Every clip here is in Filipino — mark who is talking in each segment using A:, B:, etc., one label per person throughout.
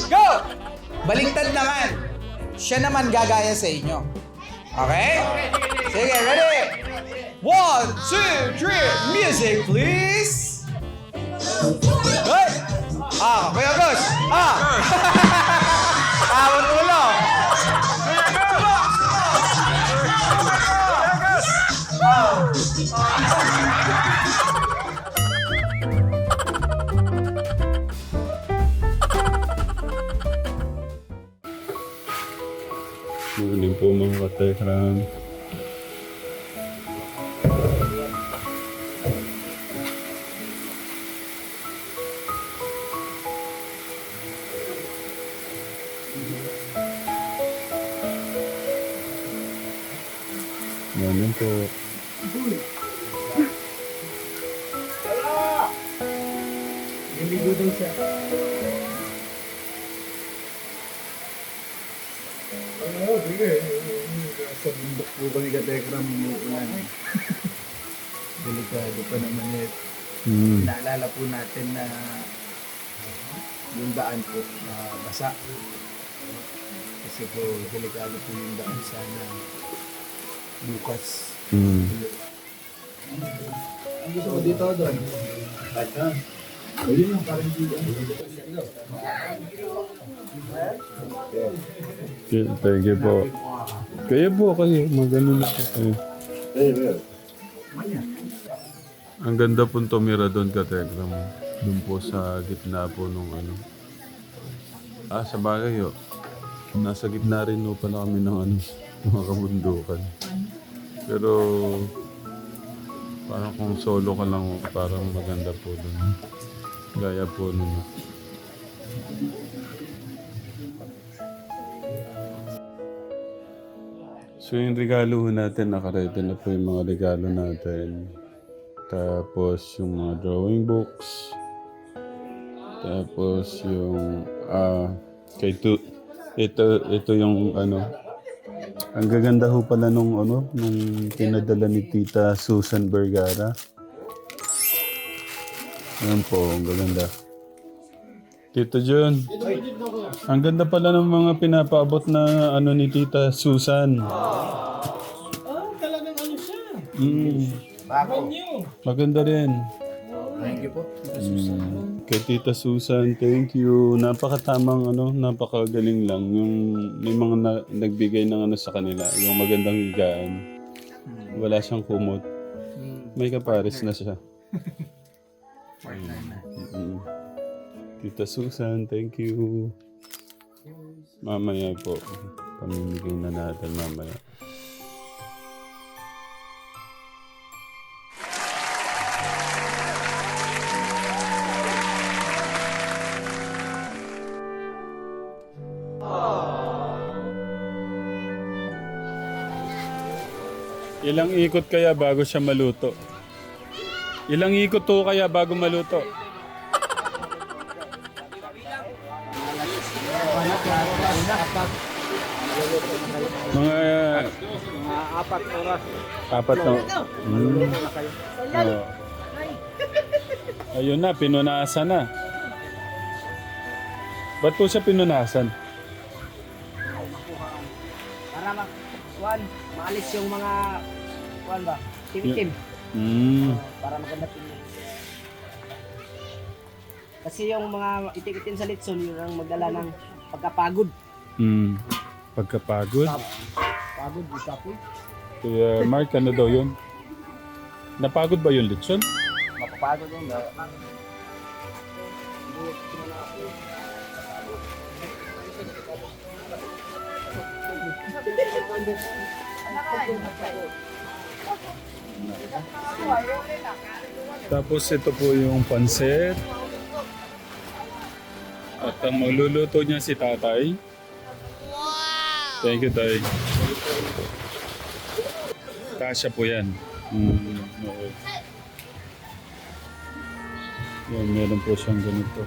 A: Go! Baliktad naman. Siya naman gagaya sa inyo. Okay? Sige, ready? 1, 2, 3, music please! Good! Kuya Gus! Awat ulo!
B: Morning po mga katekram. Morning po.
C: Naligo daw siya. Oo, sige. Sa bundok po kami katekram umuulan. Delikado pa naman eh. Naalala po natin na yung daan po na basa. Kasi po delikado po yung daan sana bukas. Ang gusto ko dito doon? Bata. Ayun lang, parang dito.
B: Thank you po. Kaya po kayo, magano na po kayo. Ang ganda po tumira doon katekram. Doon po sa gitna po nung ano. Sa bagay yun. Nasa gitna rin no pala kami ng ano, mga kabundukan. Pero parang kung solo ka lang, parang maganda po doon. Gaya po nun. So yung regalo natin, nakaredy na po yung mga regalo natin. Tapos yung mga drawing books. Tapos yung ito yung ano. Ang gaganda ho pala nung pinadala ni Tita Susan Vergara. Ayan po, ang gaganda. Tito John, ang ganda pala ng mga pinapaabot na ano ni Tita Susan.
C: Talagang ano siya?
B: Maganda rin.
C: Thank you po.
B: Kay Tita Susan, thank you. Napakatamang napakagaling lang. Yung may mga nagbigay ng ano sa kanila, yung magandang higaan. Wala siyang kumot. May kapares na siya. Tita Susan, thank you. Mamaya po. Pamimigay na natin mamaya. Ilang ikot kaya bago siya maluto? Ilang ikot to kaya bago maluto? Mga
C: 4 oras.
B: 4 na. Ayun na, pinunasan na. Ba't po siya pinunasan?
D: Para maalis yung mga ba? Tim-tim. Para maganda tingin. Kasi yung mga itik-itim sa litson, yun ang magdala ng pagkapagod.
B: Pagkapagod?
D: Pagod, isapoy.
B: Kaya Mark, ano daw yun? Napagod ba yung litson?
D: Mapapagod yun.
B: Tapos ito po yung pansit. At ang magluluto niya si tatay. Thank you, tay. Kasya po yan. Okay. Yan, meron po siyang ganito.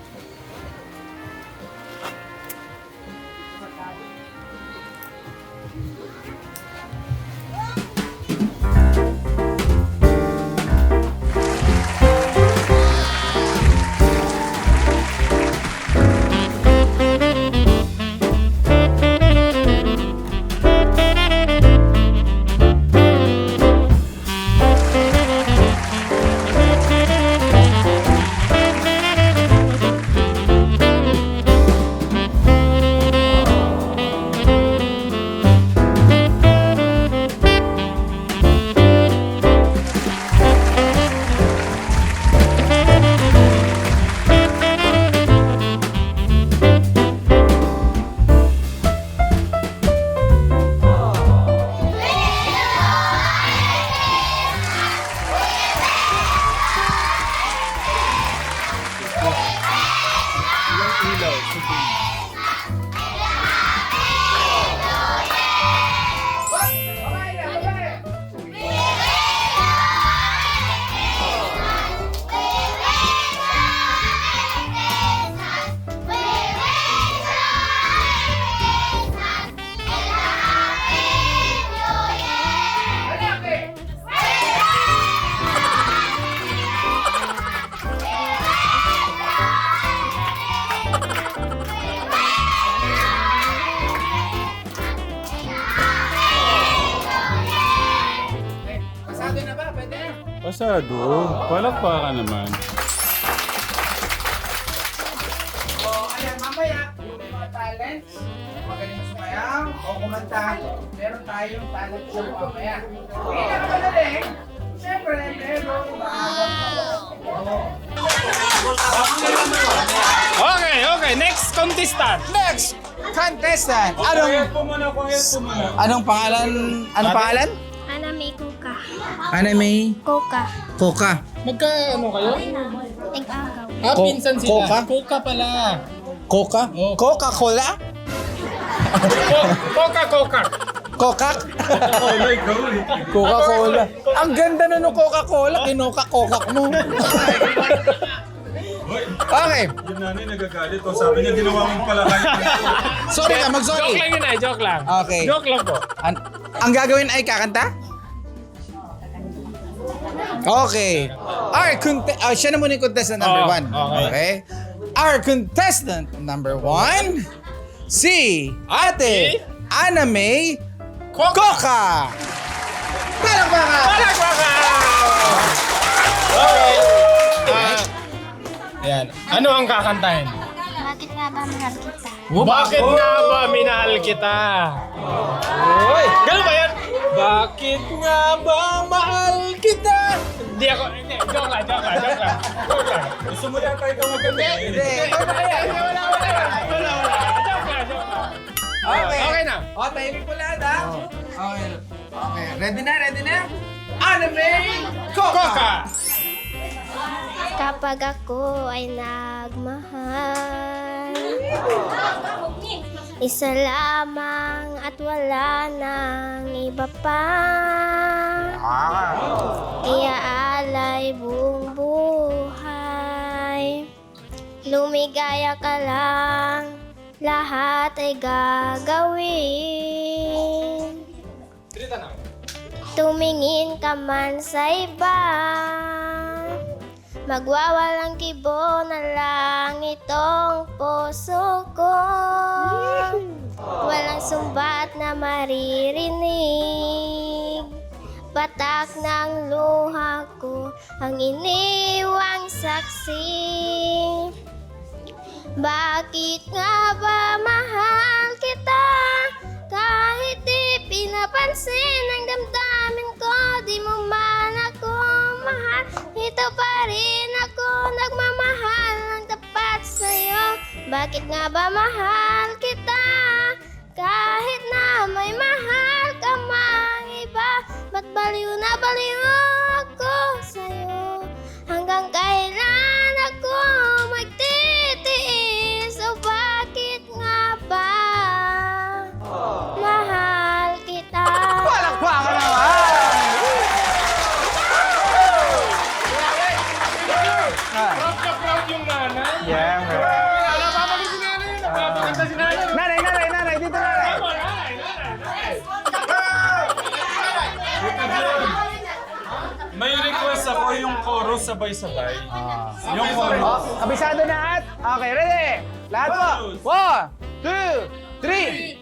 B: Pasado. Palakpakan naman.
A: So, ayan, mamaya, yung mga talents, magaling sumayaw o kumanta, meron tayong talent show mamaya. Pinakamadali, siyempre, meron
E: Okay. Next contestant.
A: Next contestant. Anong pangalan? Anong pangalan?
F: Ana may kuka.
A: Anime
F: Coca.
A: Coca.
E: Magkaano kayo?
F: Nag-agaw.
E: Pinsan sila.
A: Coca?
E: Coca pala.
A: Coca? Coca-Cola?
E: Coca.
A: Coca? Coca-Cola. Ang ganda na ng Coca-Cola. Kinoka-coca mo. Okay.
B: Yung nanay nagagalit. O sabi niya, ginawa mong pala kayo.
A: Sorry ka,
E: Joke
A: mag-sorry.
E: lang yun ay, joke lang.
A: Okay.
E: Joke lang po.
A: Ang gagawin ay kakanta? Okay. Siya na muna yung contestant number
E: Oh,
A: 1.
E: okay.
A: Our contestant number 1, si Ate Ana May Coca. Palakpakan!
E: Okay. Yan. Ano ang kakantahin?
F: Bakit nga ba mahal kita?
E: Bakit nga ba minahal kita? Ganun ba yan? Bakit nga ba mahal kita? Hindi ako, hindi. Joke lang.
B: Gusto mo yata ikaw maganda.
A: Hindi.
E: Wala. Joke lang. Okay na.
A: O, timing po lahat ha. Okay. Ready na? Ana May Coca.
F: Kapag ako ay nagmahal, isa lamang at wala nang iba pa. Iaalay buong buhay, lumigaya ka lang, lahat ay gagawin. Tumingin ka man sa iba, magwawalang kibo na lang itong puso ko. Walang sumbat na maririnig, patak ng luha ko ang iniwang saksi. Bakit nga ba mahal kita? Kahit di pinapansin ang damdamin ko, di mo man ako mahal. Ito pa rin ako nagmamahal ng tapat sa'yo. Bakit nga ba mahal kita? Kahit na may mahal ka mang iba, ba't baliw na baliw ako sa'yo? Hanggang kailan ako magtitiis? O bakit nga ba mahal kita?
A: Palakpakan naman!
E: Proud yung nanay.
A: Yeah,
E: Napapagod si nanay. Napapaganda si nanay.
A: Nanay, dito nanay.
B: May request ako yung chorus sabay-sabay. Yung chorus.
A: Kabisado na at? Okay, ready? Lahat po. 1, 2, 3.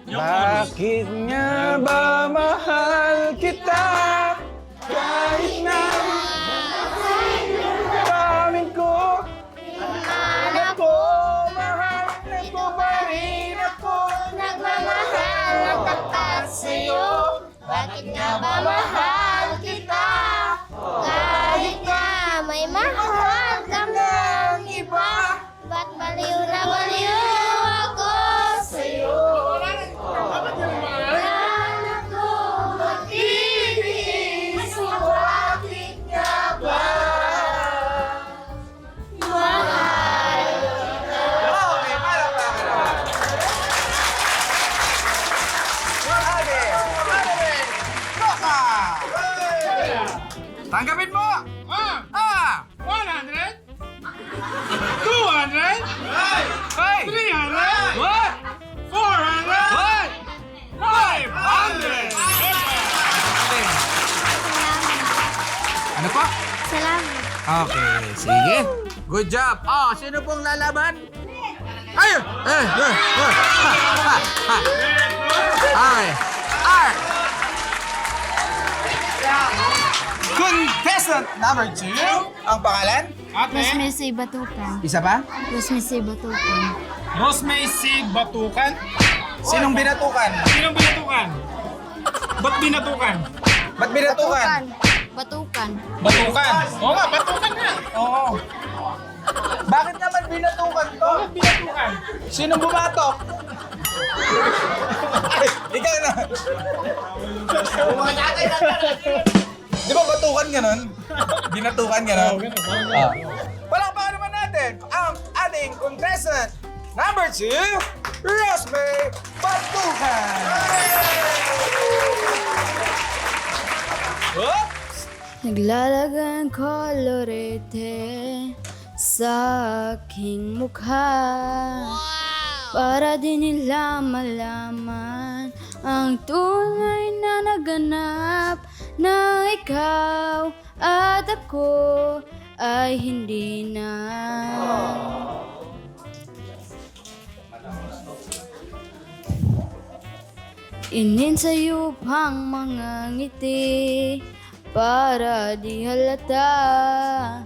B: Yung chorus.
A: Bakit nga ba mahal kita? Kahit na pamin ko, ako mahal ko pa rin ako.
F: Nagmamahal ng tapat sa'yo. Bakit nga ba mahal kita? Kahit na may mahal ka ng iba, ba't baliw na baliw ako sa'yo? Mahal ako magtitiis, bakit nga ba mahal kita?
A: Okay, palakpakan naman. Coca! Tanggapin mo!
E: 100? 200?
A: Hey!
E: 300?
A: What?
E: 400?
A: What?
E: 500?
A: Ano pa?
F: Salamat.
A: Okay, sige. Good job. Oh, sino pong lalaban? Ayun! Okay. Art! Good Contestant number 2, ang pangalan?
E: Ate,
F: Rosmesay Batukan.
A: Isa pa?
F: Rosmesay Batukan.
E: Rosmay C. Batukan.
A: Sinong binatukan?
E: Sinong binatukan? Ba't binatukan?
A: Ba't binatukan?
F: Batukan.
E: Batukan. Oo nga, batukan nga.
A: Oo. Bakit naman binatukan to?
E: Ba't binatukan?
A: Sinong bumatok? Ay, ikaw na. Di ba batukan ganun? Binatukan ganun? Palakpakan naman natin ang ating contestant number 2, Rosmay Batukan! Oops!
F: Naglalagan kolorete sa aking mukha para di nila malaman ang tunay na naganap na ikaw at ako ay hindi na. Ininsayo pang mga ngiti para di halata.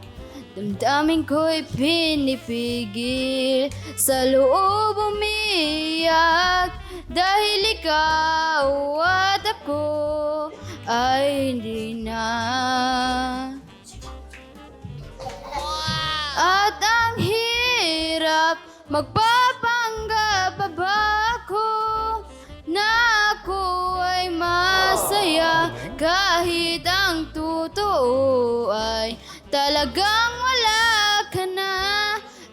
F: Damdamin ko'y pinipigil sa loob umiyak dahil ikaw at ako ay hindi na. At ang hirap magpapanggap pa ba ako na ako ay masaya kahit ang totoo ay talagang wala ka na.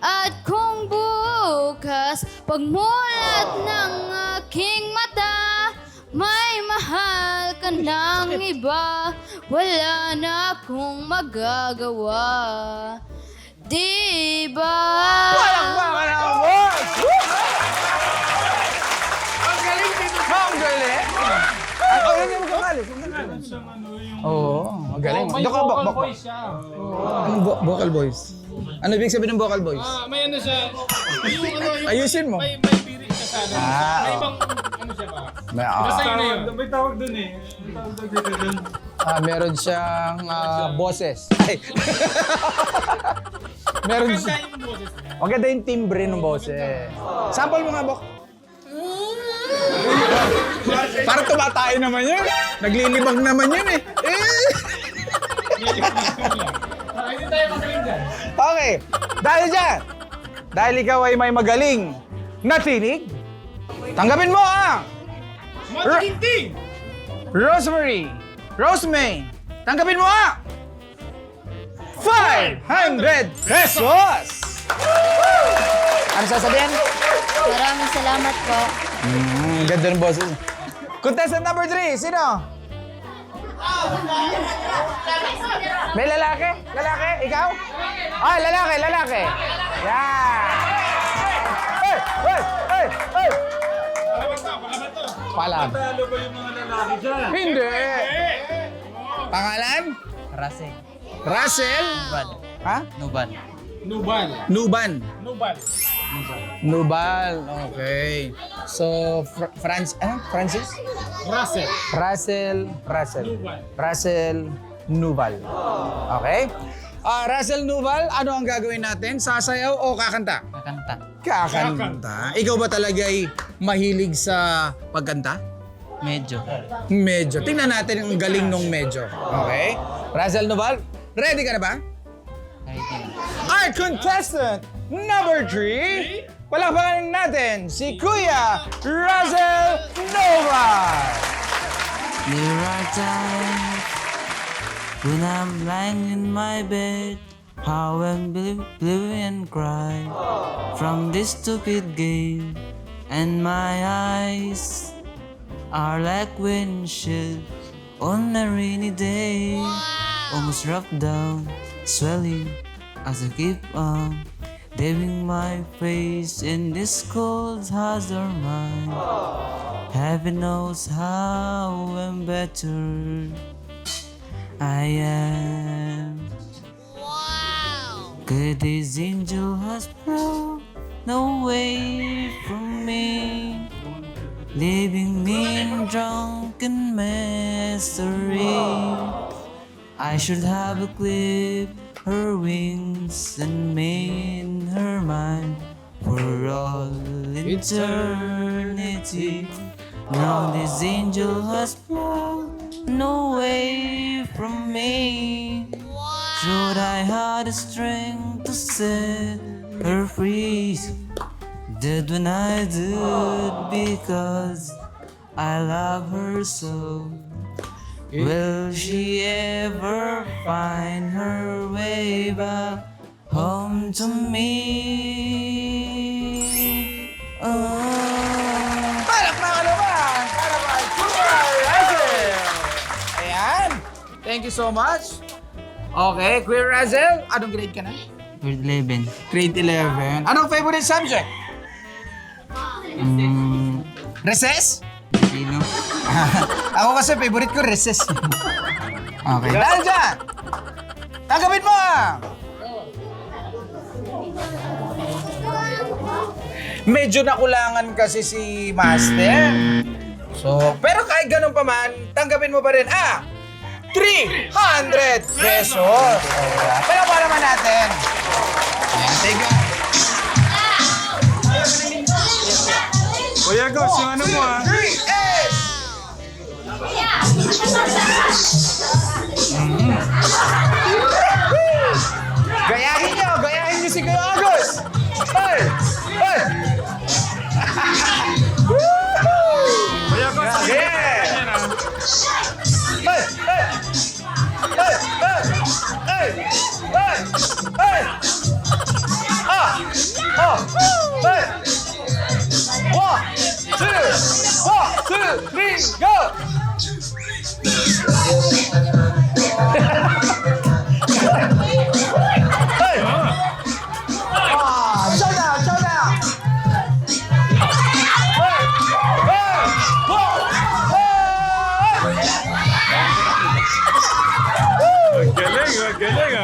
F: At kung bukas pagmulat ng aking mata may mahal ka ng iba, wala na akong magagawa, diba?
A: Walang baka na boss! Ang galing dito! Ang galing! Ang galing mo kakalis. Oo, magaling.
E: May vocal voice siya.
A: Anong vocal voice? Ano ibig sabihin ng vocal voice?
E: May ano siya. Yung
A: Ayusin mo.
E: May pirit siya sa ano. May ibang ano siya ba? Basta yun na yun.
B: May tawag dun eh. May tawag dun.
A: Meron siyang boses. Ay. Meron
E: Maganda
A: siya.
E: yung boses niya.
A: Maganda yung timbre ng boses. Sample mo nga, Bok. Parang tumatayo naman yun. Naglilibang naman yun eh.
E: Hindi tayo magaling dyan.
A: Okay. Dahil dyan, dahil ikaw ay may magaling na tinig, tanggapin mo ang
E: Mataginting!
A: Rosemay, tanggapin mo ang 500 pesos! Ano sasabihin?
F: Maraming salamat po.
A: Ganda ng boses. Contestant number 3, sino? May lalaki? Lalaki? Ikaw? Ah, lalaki. Yan. Hey! Palam.
B: Talo ba yung mga lalaki dyan?
A: Hindi. Pangalan? Russell? Ha?
E: Nubal.
A: Nubal. Okay. So, Francis?
E: Russell.
A: Russell Nubal. Okay. Russell Nubal, ano ang gagawin natin? Sasayaw o kakanta? Kakanta. Ikaw ba talaga ay mahilig sa pagkanta? Medyo. Tingnan natin ang galing nung medyo. Okay? Russell Nubal, ready ka na ba? Our contestant number 3, palakpakan natin si Kuya Russell Nubal.
G: There are times when I'm lying in my bed, how I'm blue and cry from this stupid game, and my eyes are like windshield on a rainy day, almost rubbed down, swelling as I keep on dipping my face in this cold hazard mine. Heaven knows how I'm better I am. Good this angel has brought away from me, leaving me in drunken misery. I should have clipped her wings and made her mine for all eternity. Now this angel has flown away from me. Should I have the strength to set her free? Did when I did because I love her so. Will she ever find her way back home to me?
A: Palakpakan naman para kay Kuya Razel. Ayan. Thank you so much. Okay, Kuya Razel, anong grade ka na?
G: Grade 11.
A: Grade 11. Anong favorite subject? Recess?
G: Sino?
A: Ako kasi favorite ko recess. Okay, dahil dyan. Tanggapin mo! Medyo nakulangan kasi si Master. So, pero kahit ganun pa man, tanggapin mo pa rin, 300 pesos. Pero para naman natin. Ayan, thank you.
B: Kuya Gus, yung ano mo
A: 3, 8. Gayahin nyo si Kuya Agus. Hey! Hey!
B: Kuya Gus,
A: Yeah! Hey! Hey! Hey! Hey! Hey! Hey! Hey! 1, 2, 3, go! Hey! Showdown! Showdown! Hey! Hey! Whoa! Hey!
B: magaling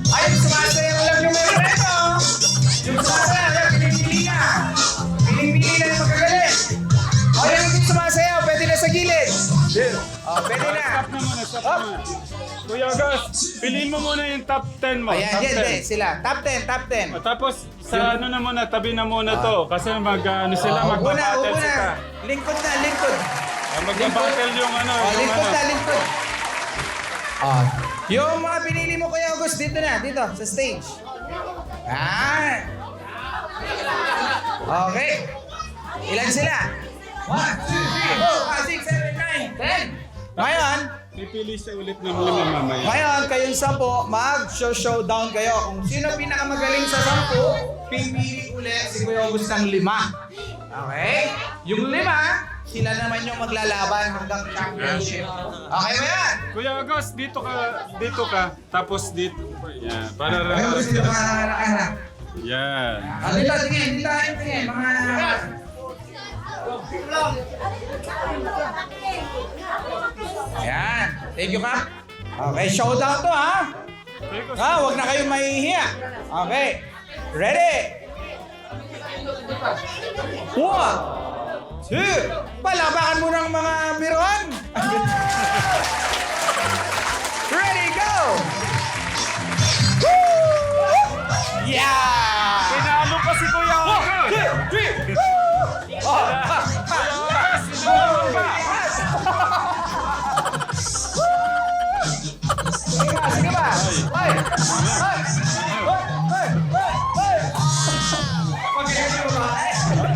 A: Ay, sumasayaw lang yung may preno. Yung sumasayaw, pinipili na. Pinipili na yung magagalit. O, yung sumasayaw, pwede na sa gilid. O, pwede na.
B: Stop na muna, stop na muna. Kuya Gus, piliin mo muna yung top 10 mo.
A: Ayan,
B: top
A: yan,
B: 10.
A: yan, sila. Top 10, top 10.
B: O, tapos sa ano na muna, tabi na muna to. Kasi ano sila,
A: Upo na,
B: magbabattle
A: upo
B: sila.
A: na. Lingkod na, lingkod.
B: Magbabattle yung ano.
A: O,
B: yung
A: lingkod
B: ano.
A: na, lingkod. O, yung mga pinili mo, Kuya August, dito na, dito, sa stage. Ah. Okay. Ilan sila? 1, 2, 3, 4, 5, 6, 7, 9, 10. Ngayon,
B: Pipili siya ulit ng 5 mamaya.
A: ngayon, kayong 10, mag-showdown kayo. Kung sino pinakamagaling sa 10, pipili ulit si Kuya August ng 5. Okay? Yung 5, sila naman yung maglalaban hanggang championship. Okay ba yan?
B: Kuya Gus, dito ka, tapos dito. Yan, para
A: Kuya August, dito ka nakaharap.
B: Yan.
A: Dito, tingin, tingin. Mga... Ayan. Thank you, Kap. Okay, showdown to, ha? Huwag na kayong mahihiya. Okay. Ready? 1, 2. Palabakan mo ng mga biruan. Ready, go! Woo! Yeah!
B: Pinalo pa si Kuya Gus.
A: 2, 3. Sige ba? Ay!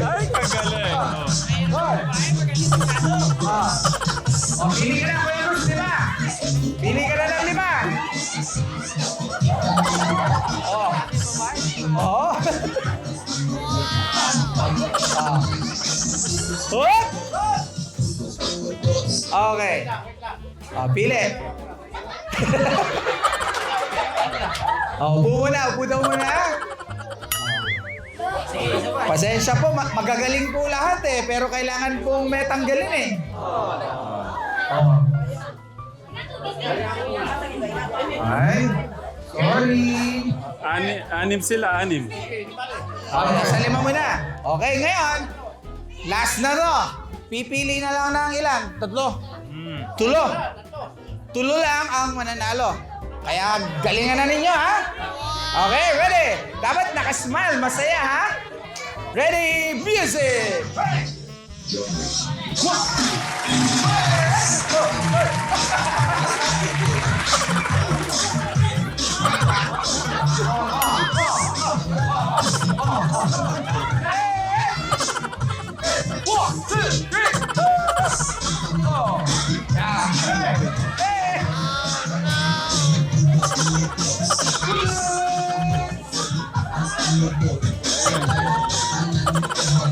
B: Ay, kagaling.
A: Pili ka na, Kuya Gus, 5. Pili ka na ng 5. Oo. Hop! Okay. Pili.
C: Upo muna, upo daw muna. Pasensya po, magagaling po lahat eh, pero kailangan pong may tanggalin eh. Ay, sorry.
B: Anim sila, anim.
C: Okay, nasa 5 muna. Okay, ngayon, last na to. Pipili na lang ng ilan? 3. Tulo. Tulo lang ang mananalo. Kaya galingan na ninyo, ha? Okay, ready? Dapat nakasmile, masaya, ha? Ready, music!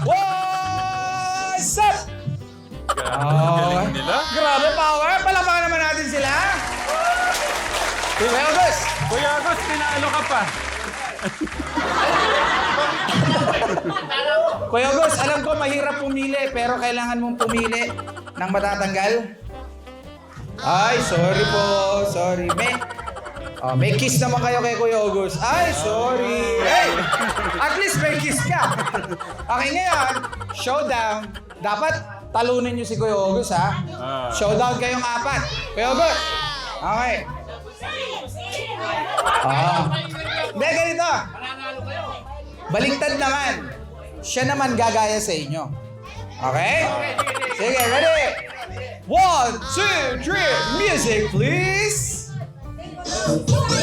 C: What's up?
B: Galing nila.
C: Grabe power! Palapakan naman natin sila! Kuya August!
B: Kuya Agos, pinalo ka pa.
C: Kuya August, alam ko mahirap pumili, pero kailangan mong pumili ng matatanggal. Ay, sorry po. Sorry. May kiss naman kayo kay Kuya August. Ay, sorry. Hey! At least may kiss ka. Okay, ngayon, showdown. Dapat talunin niyo si Kuya August, ha? Showdown kayong 4. Kuya August. Okay. Hindi, ganito. Baliktad naman. Siya naman gagaya sa inyo. Okay? Sige, ready? 1, 2, 3, music, please!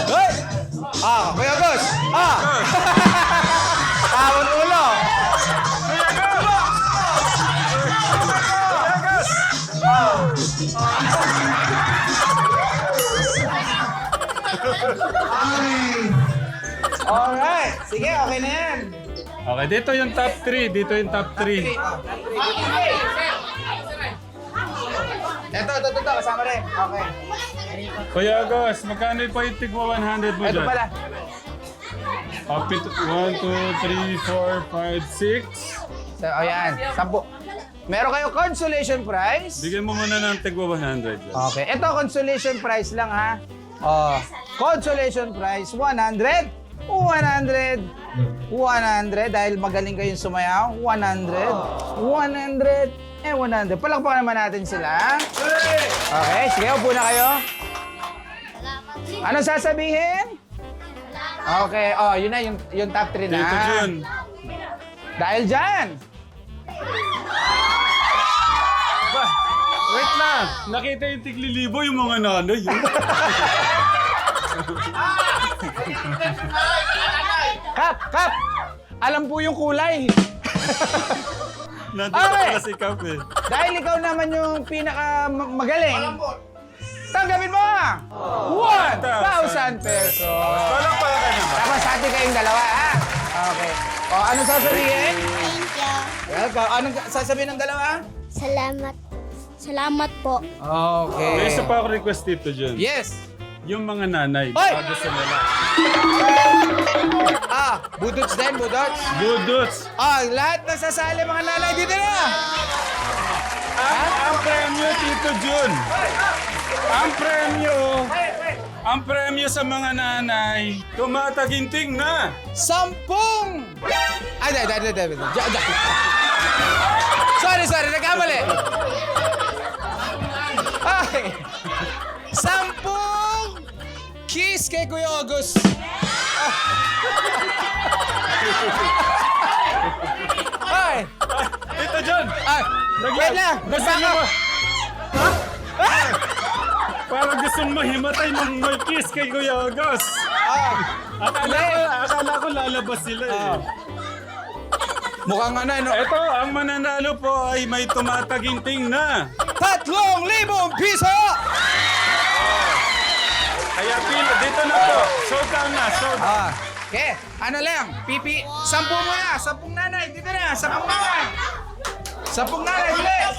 C: Hey! Kuya Gus! Tawon ulo! Alright! Sige, okay na yan.
B: Okay, dito yung top 3. Dito yung top 3.
C: Ito, kasama rin. Okay.
B: Kuya Agos, magkano po yung tigwa 100 mo
C: Ito
B: dyan?
C: pala.
B: 1, 2, 3, 4, 5, 6.
C: So, ayan, 10. Meron kayo consolation prize.
B: Bigyan mo muna ng tigwa 100 dyan.
C: Okay, ito consolation prize lang ha. Consolation prize 100 dahil magaling kayong sumayaw. 100 100. Palakpakan naman natin sila. Okay, sige, upo na kayo. Ano sasabihin? Okay, yun na yung top 3 na.
B: Dito Jun.
C: Dahil dyan.
B: Wait lang. Nakita yung tiglilibo yung mga nanay.
C: Kap! Alam po yung kulay.
B: Nandito
C: Okay.
B: pala si Kap eh.
C: Dahil ikaw naman yung pinaka magaling, tanggapin mo! 1,000 pesos!
B: Walang pala ka naman.
C: Tapos sa atin kayong dalawa, ha? Okay. Ano sasabihin?
F: Thank you.
C: Welcome. Anong sasabihin ng dalawa?
F: Salamat po.
C: Okay.
B: May isa pa ako request dito Jun.
C: Yes!
B: Yung mga nanay.
C: Hoy!
B: Baka gusto nila.
C: Budots din, budots.
B: Budots.
C: Lahat na sasali mga nanay dito na!
B: Ang premyo, Tito Jun. Ang premyo sa mga nanay, tumataginting na.
C: 10! Ay, Sorry, nagkamali. Ay! 10 kiss kay Kuya August. Ay!
B: Tito Jun.
C: Wait lang!
B: Gusto niyo ba? Parang gustong mahimatay ng may kiss kay Kuya August. Akala ko lalabas sila eh.
C: Mukhang ano?
B: Ito, ang mananalo po ay may tumataginting na.
C: 3,000 piso!
B: Kaya pila, dito na po. Showdown na, showdown.
C: Okay, ano lang, 10 muna, 10 nanay, dito na, 10 nanay. 10 nanay, bilis!